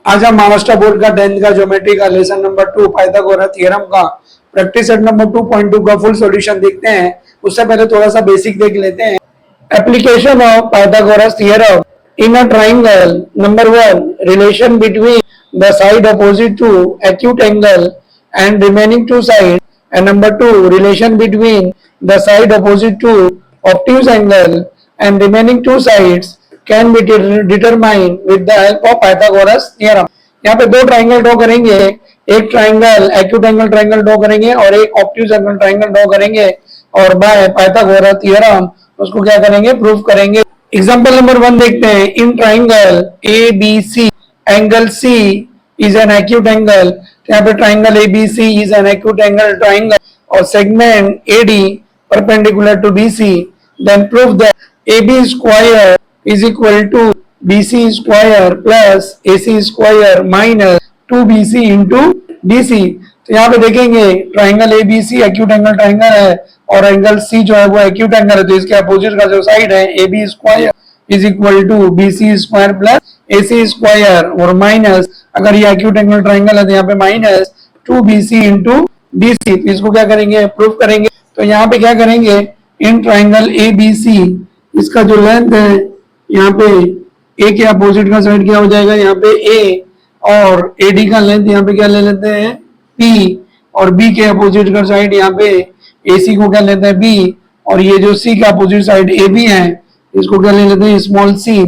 आज हम महाराष्ट्र बोर्ड का 10th का ज्योमेट्री का लेसन नंबर 2 पाइथागोरस थ्योरम का प्रैक्टिस सेट नंबर 2.2 का फुल सॉल्यूशन देखते हैं। उससे पहले थोड़ा सा बेसिक देख लेते हैं। Application of Pythagoras theorem in a triangle. Number 1, relation between the side opposite to acute angle and remaining two side, and number 2, relation between the side opposite to obtuse angle and remaining two sides can be determine with the help of Pythagoras theorem. यहाँ पे दो triangle draw करेंगे, एक triangle acute angle triangle draw करेंगे और एक obtuse angle triangle draw करेंगे, और बाय पाइथागोरस थ्योरम उसको क्या करेंगे, प्रूव करेंगे। एग्जांपल नंबर 1 देखते हैं। In triangle A B C, angle C is an acute angle. तो यहाँ पे triangle A B C is an acute angle triangle और segment A D perpendicular to B C, then prove that A B square is equal to BC square plus AC square minus 2BC into DC। तो यहाँ पे देखेंगे triangle ABC acute angle triangle है और angle C जो है वो acute angle है, तो इसके अपोजिट का जो साइड है AB square is equal to BC square plus AC square, और माइनस अगर ये एक्यूट एंगल ट्राइंगल है तो यहाँ पे माइनस 2BC into DC। तो इसको क्या करेंगे, प्रूफ करेंगे। तो यहाँ पे क्या करेंगे, इन ट्राइंगल ABC इसका जो लेंथ है यहाँ पे ए के अपोजिट का साइड क्या हो जाएगा, यहाँ पे ए, और एडी का लेंथ यहाँ पे क्या ले लेते हैं पी, और बी के अपोजिट का साइड यहाँ पे एसी को क्या लेते हैं बी, और ये जो सी का अपोजिट साइड ए बी है इसको क्या ले लेते हैं स्मॉल सी।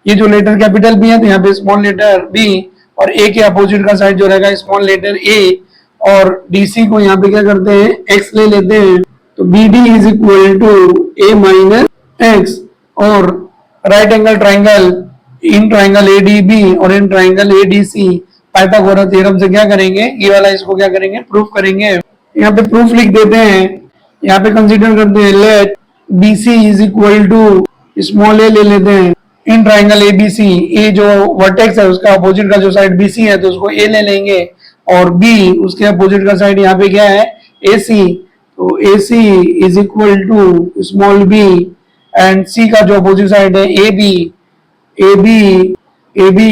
ये जो लेटर कैपिटल बी है तो यहाँ पे स्मॉल लेटर बी, और ए के अपोजिट का साइड जो रहेगा स्मॉल लेटर ए, और डीसी को यहाँ पे क्या करते हैं एक्स ले लेते हैं। तो B D is equal to A minus X, और right angle triangle in triangle ADB और in triangle ADC Pythagoras theorem से क्या करेंगे, ये वाला इसको क्या करेंगे, प्रूफ करेंगे। यहाँ पे प्रूफ लिख देते हैं। यहाँ पे कंसीडर करते हैं let BC is equal to small A ले लेते हैं इन ट्राइंगल एबीसी। ए जो वर्टेक्स है उसका अपोजिट का जो साइड बीसी है तो उसको ए ले लेंगे, और बी उसके अपोजिट का साइड यहाँ पे क्या है एसी, तो AC is equal to small B, and C का जो अपोजिट साइड है A B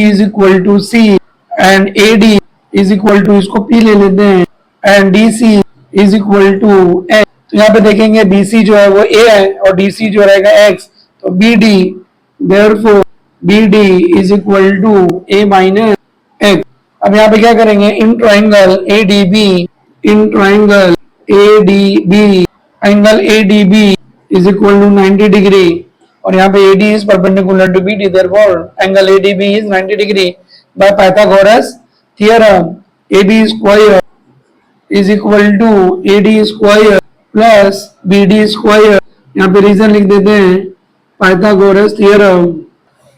is equal to C, and A D is equal to इसको पी ले लेते हैं, and D C is equal to X. तो यहाँ पे देखेंगे बी सी जो है वो ए है और डी सी जो रहेगा एक्स, तो B D therefore B D is equal to A minus x. अब यहाँ पे क्या करेंगे, in triangle A D B, in triangle A D B angle A D B is equal to 90 degree, और यहाँ पे AD is perpendicular to BD, therefore angle ADB is 90 degree by Pythagoras theorem। AB square is equal to AD square plus BD square। यहाँ पे reason लिख देते हैं Pythagoras theorem।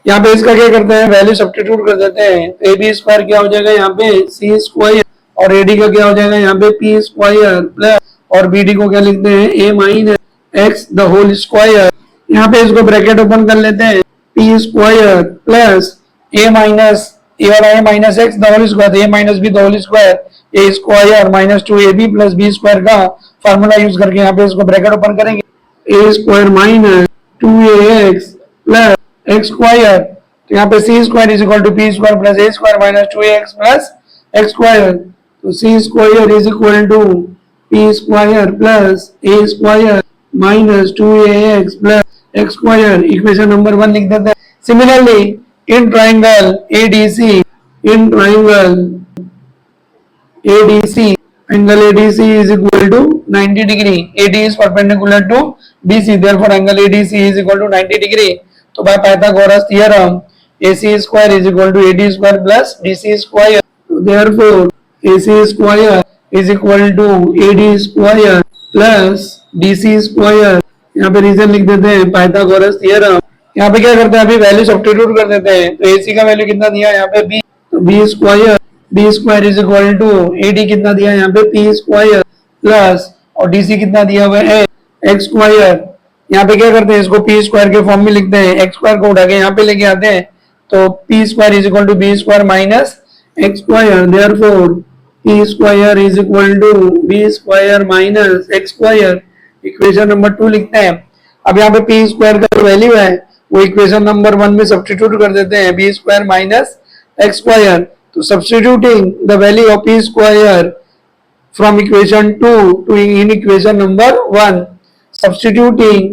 यहाँ पे इसका क्या करते हैं, वैल्यू सब्स्टिट्यूट कर देते हैं। AB स्क्वायर क्या हो जाएगा यहाँ पे C स्क्वायर, और AD का क्या हो जाएगा यहाँ पे P स्क्वायर प्लस, और BD को क्या लिखते हैं A minus X the whole square. यहाँ पे इसको ब्रैकेट ओपन कर लेते हैं, P square plus A minus A और A minus X the whole square, A minus B the whole square, A square minus 2ab plus B square का formula use करके यहाँ पे इसको ब्रैकेट ओपन करेंगे, A square minus 2ax plus X square. तो यहाँ पे C square is equal to P square plus A square minus 2ax plus X square. तो C square is equal to P square plus A square minus 2ax plus X square. Equation number 1 लिख देते हैं। Similarly in triangle ADC, in triangle ADC angle ADC is equal to 90 degree, AD is perpendicular to BC, therefore angle ADC is equal to 90 degree. तो by Pythagoras theorem AC square is equal to AD square plus BC square, therefore AC square is equal to AD square plus DC square. यहाँ पे reason लिख देते हैं Pythagoras theorem. यहाँ पे क्या करते हैं, अभी वैल्यू सब्स्टिट्यूट कर देते हैं। तो AC का वैल्यू कितना दिया यहाँ पे B, तो B square is equal to AD कितना दिया यहाँ पे P स्क्वायर प्लस, और DC कितना दिया हुआ है एक्स स्क्वायर। यहाँ पे क्या करते हैं, इसको P स्क्वायर के फॉर्म में लिखते हैं, एक्स स्क्वायर को उठा के यहाँ पे लेके आते हैं, तो P square is equal to B square minus x square, therefore P square is equal to B square minus x square. Equation number 2 लिखते हैं। अब यहाँ पे पी स्क्वायर का जो वैल्यू है वो इक्वेशन नंबर 1 में सब्स्टिट्यूट कर देते हैं, B square minus x square. तो substituting the value of P square from equation 2 to in equation number 1, substituting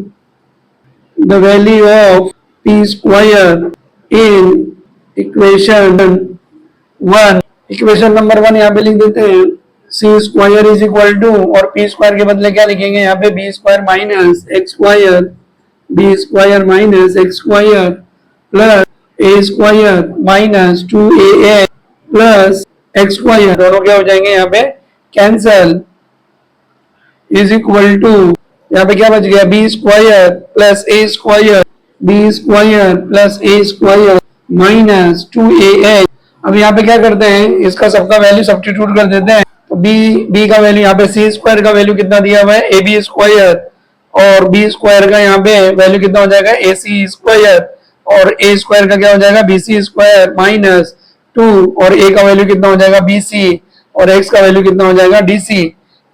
the value of p square in equation 1, equation number 1 यहाँ पे लिख देते हैं C square is equal to, और P square के बदले क्या लिखेंगे यहाँ पे B square minus x square, B square minus x square plus A square minus 2a plus X square, दोनों क्या हो जाएंगे यहाँ पे कैंसल, इज इक्वल टू यहाँ पे क्या बच गया B square plus A square, B square plus A square minus 2a। अब यहाँ पे क्या करते हैं, इसका सबका वैल्यू सब्स्टिट्यूट कर देते हैं। तो बी का वैल्यू यहाँ पे सी स्क्वायर का वैल्यू कितना दिया हुआ है ए बी स्क्वायर, और बी स्क्वायर का यहाँ पे वैल्यू कितना हो जाएगा ए सी स्क्वायर, और ए स्क्वायर का क्या हो जाएगा बी सी स्क्वायर माइनस 2, और ए का वैल्यू कितना हो जाएगा बी सी, और एक्स का वैल्यू कितना हो जाएगा डी सी।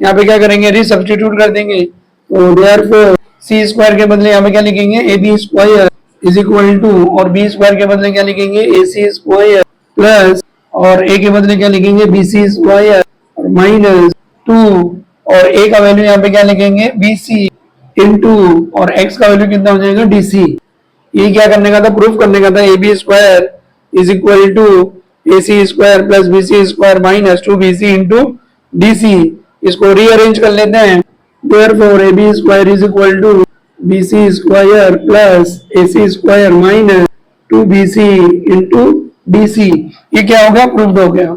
यहाँ पे क्या करेंगे रीसब्स्टिट्यूट कर देंगे। तो देयरफॉर सी स्क्वायर के बदले यहाँ पे क्या लिखेंगे A B square is equal to, और बी स्क्वायर के बदले क्या लिखेंगे ए सी स्क्वायर प्लस, और ए के बदले क्या लिखेंगे बी सी स्क्वायर और माइनस 2, और ए का वैल्यू यहाँ पे क्या लिखेंगे बी सी इंटू, और एक्स का वैल्यू कितना हो जाएगा डी सी। ये क्या करने का था, प्रूफ करने का था A B square is equal to A C square plus B C square minus 2bc into D C. इसको रीअरेंज कर लेते हैं। Therefore A B square is equal to B C square plus A C square minus 2bc into D C. ये क्या हो गया, proof हो गया।